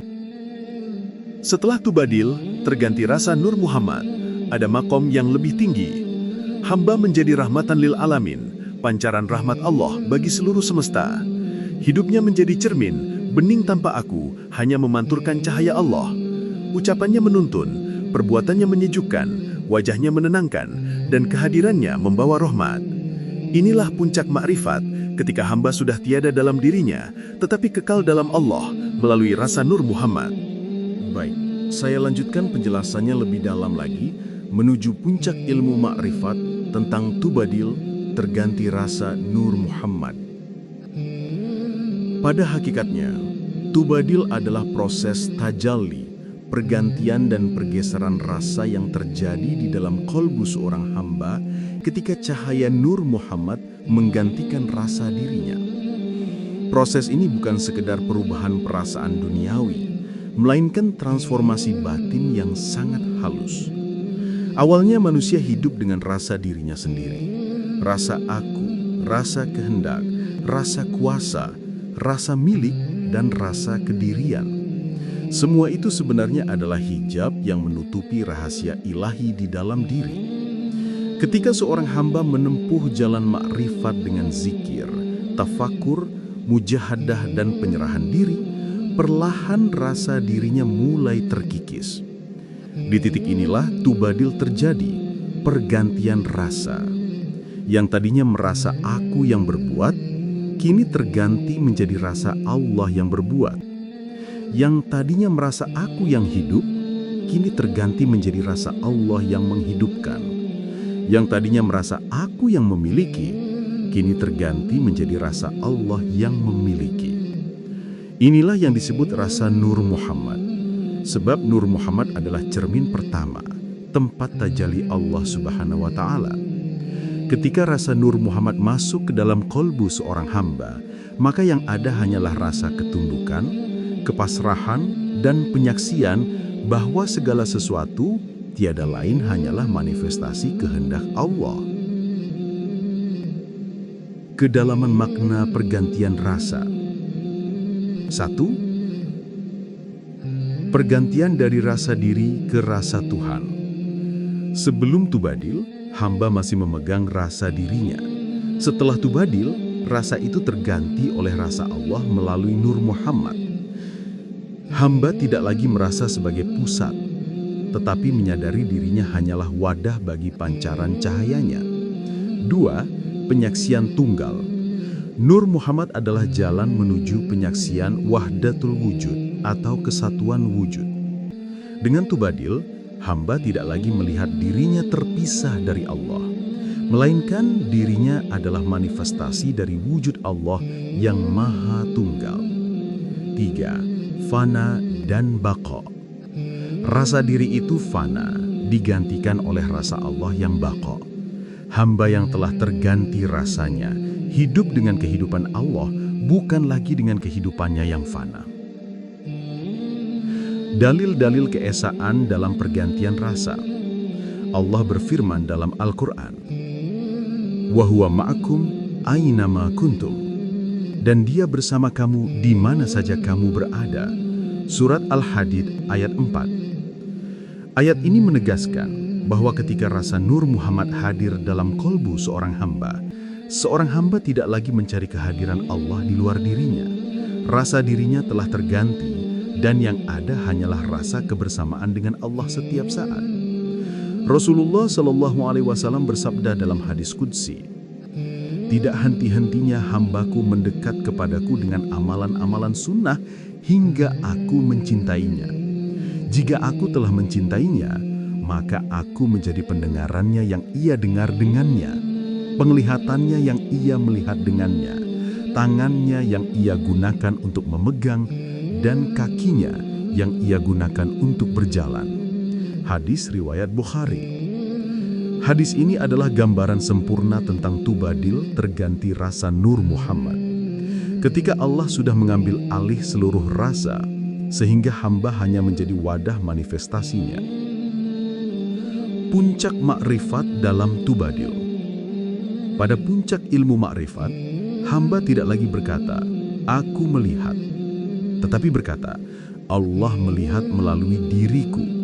Setelah Tubadil, terganti rasa Nur Muhammad, ada makom yang lebih tinggi. Hamba menjadi rahmatan lil alamin, pancaran rahmat Allah bagi seluruh semesta. Hidupnya menjadi cermin, bening tanpa aku, hanya memanturkan cahaya Allah. Ucapannya menuntun, perbuatannya menyejukkan, wajahnya menenangkan, dan kehadirannya membawa rahmat. Inilah puncak makrifat, ketika hamba sudah tiada dalam dirinya, tetapi kekal dalam Allah melalui rasa Nur Muhammad. Baik, saya lanjutkan penjelasannya lebih dalam lagi, menuju puncak ilmu makrifat tentang Tubadil terganti rasa Nur Muhammad. Pada hakikatnya, Tubadil adalah proses tajalli, pergantian dan pergeseran rasa yang terjadi di dalam kolbu seorang hamba ketika cahaya Nur Muhammad menggantikan rasa dirinya. Proses ini bukan sekedar perubahan perasaan duniawi, melainkan transformasi batin yang sangat halus. Awalnya manusia hidup dengan rasa dirinya sendiri, rasa aku, rasa kehendak, rasa kuasa, rasa milik, dan rasa kedirian. Semua itu sebenarnya adalah hijab yang menutupi rahasia ilahi di dalam diri. Ketika seorang hamba menempuh jalan makrifat dengan zikir, tafakur, mujahadah, dan penyerahan diri, perlahan rasa dirinya mulai terkikis. Di titik inilah tubadil terjadi, pergantian rasa. Yang tadinya merasa aku yang berbuat, kini terganti menjadi rasa Allah yang berbuat. Yang tadinya merasa aku yang hidup, kini terganti menjadi rasa Allah yang menghidupkan. Yang tadinya merasa aku yang memiliki, kini terganti menjadi rasa Allah yang memiliki. Inilah yang disebut rasa Nur Muhammad. Sebab Nur Muhammad adalah cermin pertama, tempat tajalli Allah Subhanahu wa Ta'ala. Ketika rasa Nur Muhammad masuk ke dalam kolbu seorang hamba, maka yang ada hanyalah rasa ketundukan, kepasrahan, dan penyaksian bahwa segala sesuatu tiada lain hanyalah manifestasi kehendak Allah. Kedalaman makna pergantian rasa. 1. Pergantian dari rasa diri ke rasa Tuhan. Sebelum tubadil, hamba masih memegang rasa dirinya. Setelah tubadil, rasa itu terganti oleh rasa Allah melalui Nur Muhammad. Hamba tidak lagi merasa sebagai pusat, tetapi menyadari dirinya hanyalah wadah bagi pancaran cahayanya. 2. Penyaksian tunggal. Nur Muhammad adalah jalan menuju penyaksian wahdatul wujud atau kesatuan wujud. Dengan tubadil, hamba tidak lagi melihat dirinya terpisah dari Allah, melainkan dirinya adalah manifestasi dari wujud Allah yang Maha Tunggal. 3. Fana dan baqa. Rasa diri itu fana, digantikan oleh rasa Allah yang baqa. Hamba yang telah terganti rasanya, hidup dengan kehidupan Allah, bukan lagi dengan kehidupannya yang fana. Dalil-dalil keesaan dalam pergantian rasa. Allah berfirman dalam Al-Quran, "Wa huwa ma'akum aynama kuntum." Dan dia bersama kamu di mana saja kamu berada. Surat Al-Hadid ayat 4. Ayat ini menegaskan bahwa ketika rasa Nur Muhammad hadir dalam kolbu seorang hamba tidak lagi mencari kehadiran Allah di luar dirinya. Rasa dirinya telah terganti, dan yang ada hanyalah rasa kebersamaan dengan Allah setiap saat. Rasulullah SAW bersabda dalam hadis qudsi, "Tidak henti-hentinya hambaku mendekat kepadaku dengan amalan-amalan sunnah hingga aku mencintainya. Jika aku telah mencintainya, maka aku menjadi pendengarannya yang ia dengar dengannya, penglihatannya yang ia melihat dengannya, tangannya yang ia gunakan untuk memegang, dan kakinya yang ia gunakan untuk berjalan." Hadis riwayat Bukhari. Hadis ini adalah gambaran sempurna tentang tubadil terganti rasa Nur Muhammad. Ketika Allah sudah mengambil alih seluruh rasa, sehingga hamba hanya menjadi wadah manifestasinya. Puncak makrifat dalam tubadil. Pada puncak ilmu makrifat, hamba tidak lagi berkata, "Aku melihat," tetapi berkata, "Allah melihat melalui diriku."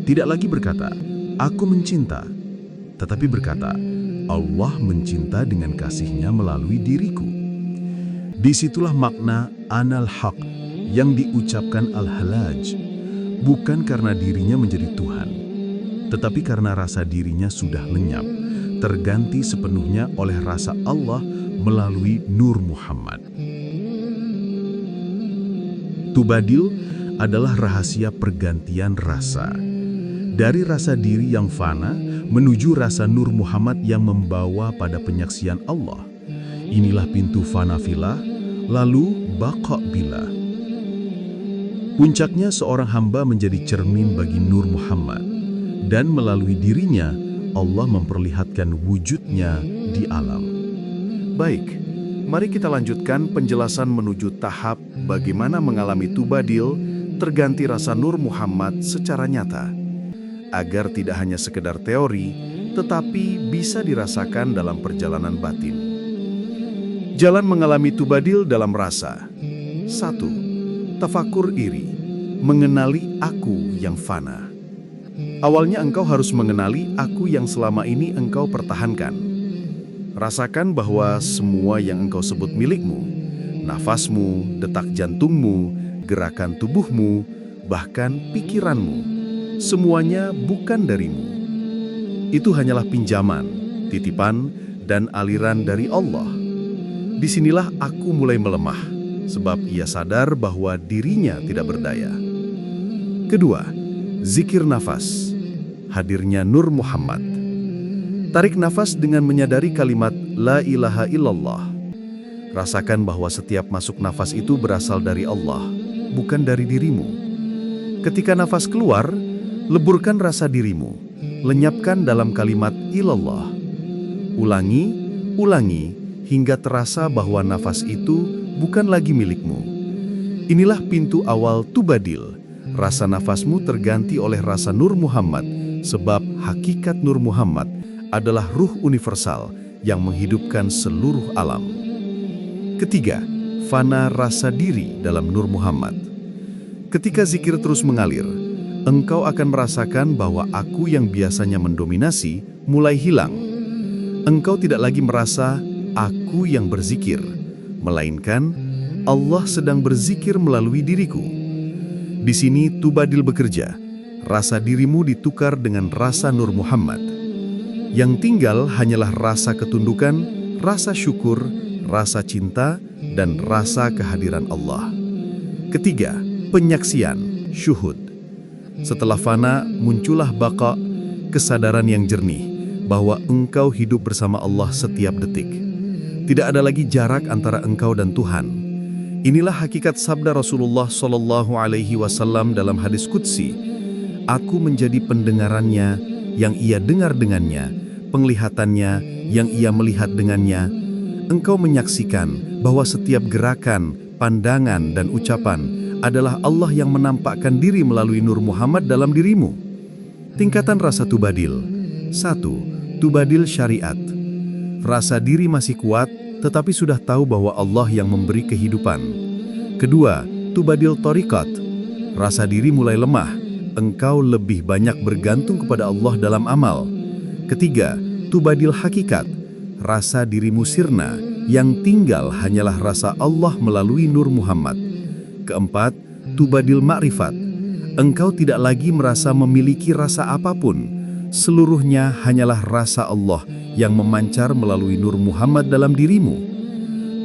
Tidak lagi berkata, "Aku mencinta," tetapi berkata, "Allah mencinta dengan kasih-Nya melalui diriku." Disitulah makna Anal Haq yang diucapkan Al-Halaj, bukan karena dirinya menjadi Tuhan, tetapi karena rasa dirinya sudah lenyap, terganti sepenuhnya oleh rasa Allah melalui Nur Muhammad. Tubadil adalah rahasia pergantian rasa. Dari rasa diri yang fana menuju rasa Nur Muhammad yang membawa pada penyaksian Allah. Inilah pintu fana filah, lalu baqa billah. Puncaknya seorang hamba menjadi cermin bagi Nur Muhammad, dan melalui dirinya Allah memperlihatkan wujudnya di alam. Baik, mari kita lanjutkan penjelasan menuju tahap bagaimana mengalami Tubadil terganti rasa Nur Muhammad secara nyata, agar tidak hanya sekedar teori, tetapi bisa dirasakan dalam perjalanan batin. Jalan mengalami Tubadil dalam rasa. 1. Tafakur iri, mengenali aku yang fana. Awalnya engkau harus mengenali aku yang selama ini engkau pertahankan. Rasakan bahwa semua yang engkau sebut milikmu, nafasmu, detak jantungmu, gerakan tubuhmu, bahkan pikiranmu, semuanya bukan darimu. Itu hanyalah pinjaman, titipan, dan aliran dari Allah. Disinilah aku mulai melemah, sebab ia sadar bahwa dirinya tidak berdaya. Kedua, zikir nafas, hadirnya Nur Muhammad. Tarik nafas dengan menyadari kalimat La ilaha illallah. Rasakan bahwa setiap masuk nafas itu berasal dari Allah, bukan dari dirimu. Ketika nafas keluar, leburkan rasa dirimu, lenyapkan dalam kalimat ilallah. Ulangi, hingga terasa bahwa nafas itu bukan lagi milikmu. Inilah pintu awal Tubadil. Rasa nafasmu terganti oleh rasa Nur Muhammad, sebab hakikat Nur Muhammad adalah ruh universal yang menghidupkan seluruh alam. Ketiga, fana rasa diri dalam Nur Muhammad. Ketika zikir terus mengalir, engkau akan merasakan bahwa aku yang biasanya mendominasi mulai hilang. Engkau tidak lagi merasa aku yang berzikir, melainkan Allah sedang berzikir melalui diriku. Di sini Tubadil bekerja, rasa dirimu ditukar dengan rasa Nur Muhammad. Yang tinggal hanyalah rasa ketundukan, rasa syukur, rasa cinta, dan rasa kehadiran Allah. Ketiga, penyaksian, syuhud. Setelah fana, muncullah baqa, kesadaran yang jernih, bahwa engkau hidup bersama Allah setiap detik. Tidak ada lagi jarak antara engkau dan Tuhan. Inilah hakikat sabda Rasulullah SAW dalam hadis Qudsi. Aku menjadi pendengarannya yang ia dengar dengannya, penglihatannya yang ia melihat dengannya. Engkau menyaksikan bahwa setiap gerakan, pandangan, dan ucapan adalah Allah yang menampakkan diri melalui Nur Muhammad dalam dirimu. Tingkatan rasa Tubadil. 1. Tubadil syariat. Rasa diri masih kuat, tetapi sudah tahu bahwa Allah yang memberi kehidupan. Kedua, Tubadil Thariqat. Rasa diri mulai lemah, engkau lebih banyak bergantung kepada Allah dalam amal. Ketiga, Tubadil Hakikat. Rasa dirimu sirna, yang tinggal hanyalah rasa Allah melalui Nur Muhammad. Keempat, Tubadil Ma'rifat. Engkau tidak lagi merasa memiliki rasa apapun. Seluruhnya hanyalah rasa Allah yang memancar melalui Nur Muhammad dalam dirimu.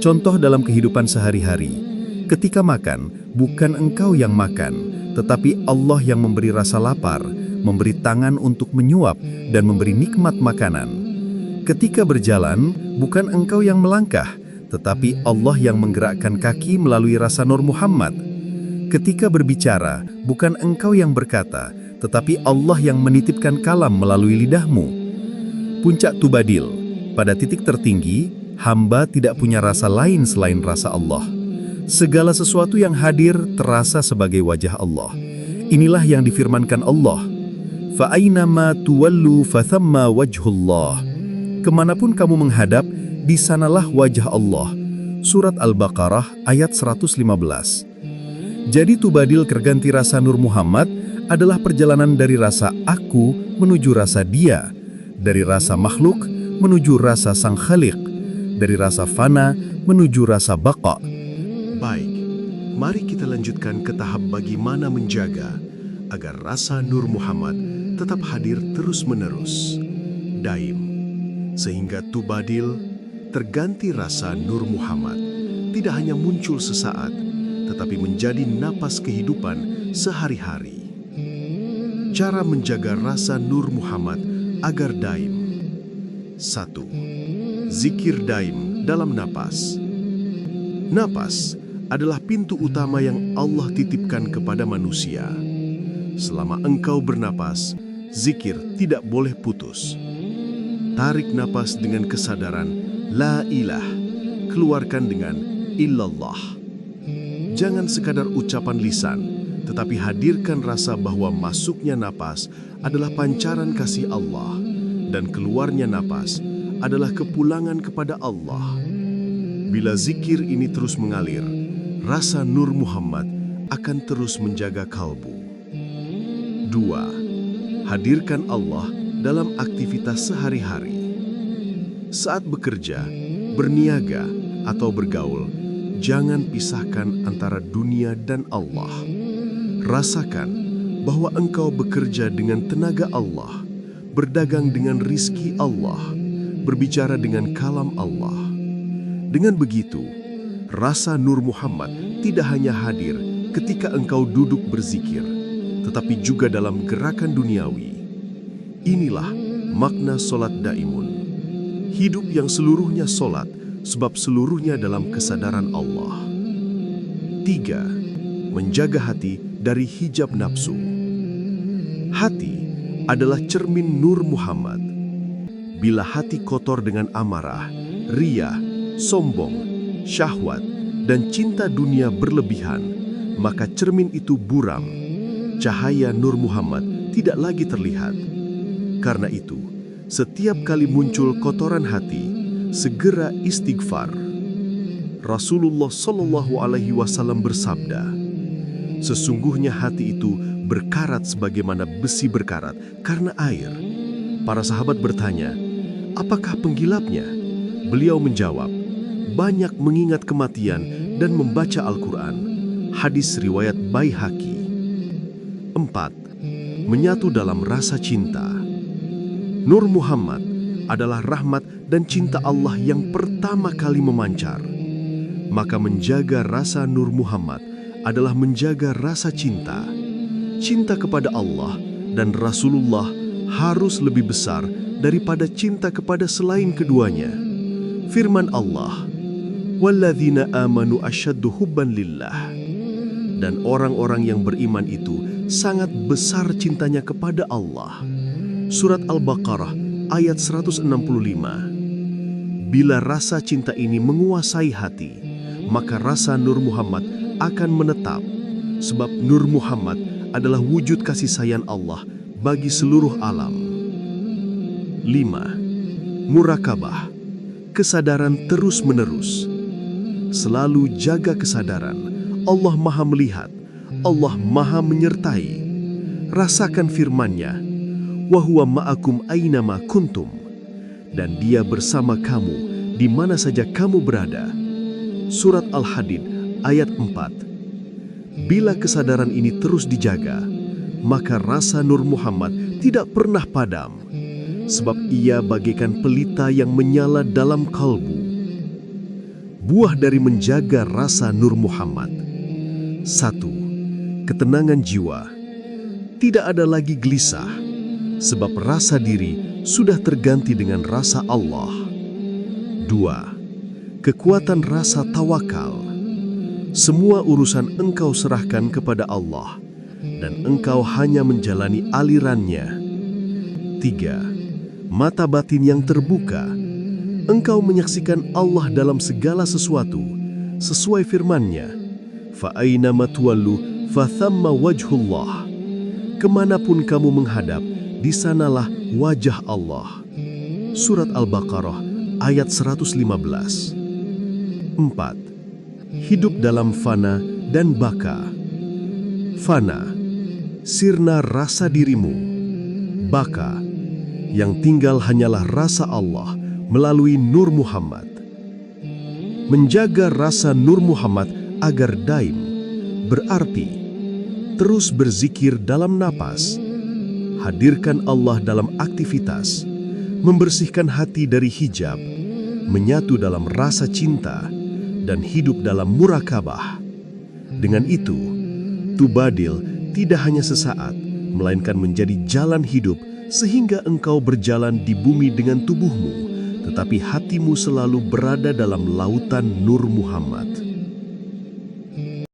Contoh dalam kehidupan sehari-hari. Ketika makan, bukan engkau yang makan, tetapi Allah yang memberi rasa lapar, memberi tangan untuk menyuap, dan memberi nikmat makanan. Ketika berjalan, bukan engkau yang melangkah, tetapi Allah yang menggerakkan kaki melalui rasa Nur Muhammad. Ketika berbicara, bukan engkau yang berkata, tetapi Allah yang menitipkan kalam melalui lidahmu. Puncak Tubadil. Pada titik tertinggi, hamba tidak punya rasa lain selain rasa Allah. Segala sesuatu yang hadir terasa sebagai wajah Allah. Inilah yang difirmankan Allah. Fa'ainama tuwallu fathamma wajhullah. Kemanapun kamu menghadap, di sanalah wajah Allah. Surat Al-Baqarah ayat 115. Jadi Tubadil terganti rasa Nur Muhammad adalah perjalanan dari rasa aku menuju rasa dia, dari rasa makhluk menuju rasa sang khaliq, dari rasa fana menuju rasa baqa. Baik, mari kita lanjutkan ke tahap bagaimana menjaga agar rasa Nur Muhammad tetap hadir terus-menerus, daim, sehingga Tubadil terganti rasa Nur Muhammad tidak hanya muncul sesaat, tetapi menjadi napas kehidupan sehari-hari. Cara menjaga rasa Nur Muhammad agar daim. 1. Zikir daim dalam napas. Napas adalah pintu utama yang Allah titipkan kepada manusia. Selama engkau bernapas, zikir tidak boleh putus. Tarik napas dengan kesadaran, la ilah, keluarkan dengan illallah. Jangan sekadar ucapan lisan, tetapi hadirkan rasa bahwa masuknya napas adalah pancaran kasih Allah dan keluarnya napas adalah kepulangan kepada Allah. Bila zikir ini terus mengalir, rasa Nur Muhammad akan terus menjaga kalbu. 2. Hadirkan Allah dalam aktivitas sehari-hari. Saat bekerja, berniaga, atau bergaul, jangan pisahkan antara dunia dan Allah. Rasakan bahwa engkau bekerja dengan tenaga Allah, berdagang dengan rizki Allah, berbicara dengan kalam Allah. Dengan begitu, rasa Nur Muhammad tidak hanya hadir ketika engkau duduk berzikir, tetapi juga dalam gerakan duniawi. Inilah makna solat daimun. Hidup yang seluruhnya solat, sebab seluruhnya dalam kesadaran Allah. 3. Menjaga hati dari hijab nafsu. Hati adalah cermin Nur Muhammad. Bila hati kotor dengan amarah, riya, sombong, syahwat, dan cinta dunia berlebihan, maka cermin itu buram. Cahaya Nur Muhammad tidak lagi terlihat. Karena itu, setiap kali muncul kotoran hati, segera istighfar. Rasulullah SAW bersabda, sesungguhnya hati itu berkarat sebagaimana besi berkarat karena air. Para sahabat bertanya, apakah penggilapnya? Beliau menjawab, banyak mengingat kematian dan membaca Al-Quran. Hadis riwayat Baihaqi. 4. Menyatu dalam rasa cinta. Nur Muhammad adalah rahmat dan cinta Allah yang pertama kali memancar. Maka menjaga rasa Nur Muhammad adalah menjaga rasa cinta. Cinta kepada Allah dan Rasulullah harus lebih besar daripada cinta kepada selain keduanya. Firman Allah, "Walladzina amanu asyaddu hubban lillah." Dan orang-orang yang beriman itu sangat besar cintanya kepada Allah. Surat Al-Baqarah ayat 165. Bila rasa cinta ini menguasai hati, maka rasa Nur Muhammad akan menetap, sebab Nur Muhammad adalah wujud kasih sayang Allah bagi seluruh alam. 5. Murakabah. Kesadaran terus-menerus. Selalu jaga kesadaran. Allah Maha melihat, Allah Maha menyertai. Rasakan firman-Nya, wa huwa ma'akum aynama kuntum. Dan Dia bersama kamu di mana saja kamu berada. Surat Al-Hadid ayat 4. Bila kesadaran ini terus dijaga, maka rasa Nur Muhammad tidak pernah padam. Sebab ia bagaikan pelita yang menyala dalam kalbu. Buah dari menjaga rasa Nur Muhammad. 1. Ketenangan jiwa. Tidak ada lagi gelisah, sebab rasa diri sudah terganti dengan rasa Allah. 2. Kekuatan rasa tawakal. Semua urusan engkau serahkan kepada Allah, dan engkau hanya menjalani alirannya. 3. Mata batin yang terbuka. Engkau menyaksikan Allah dalam segala sesuatu, sesuai firman-Nya, "Fa'ainama tuwallu fathamma wajhullah." Kemanapun kamu menghadap, di sanalah wajah Allah. Surat Al-Baqarah ayat 115. 4. Hidup dalam fana dan baka. Fana, sirna rasa dirimu. Baka, yang tinggal hanyalah rasa Allah melalui Nur Muhammad. Menjaga rasa Nur Muhammad agar daim, berarti terus berzikir dalam napas, hadirkan Allah dalam aktivitas, membersihkan hati dari hijab, menyatu dalam rasa cinta, dan hidup dalam murakabah. Dengan itu, Tubadil tidak hanya sesaat, melainkan menjadi jalan hidup sehingga engkau berjalan di bumi dengan tubuhmu, tetapi hatimu selalu berada dalam lautan Nur Muhammad.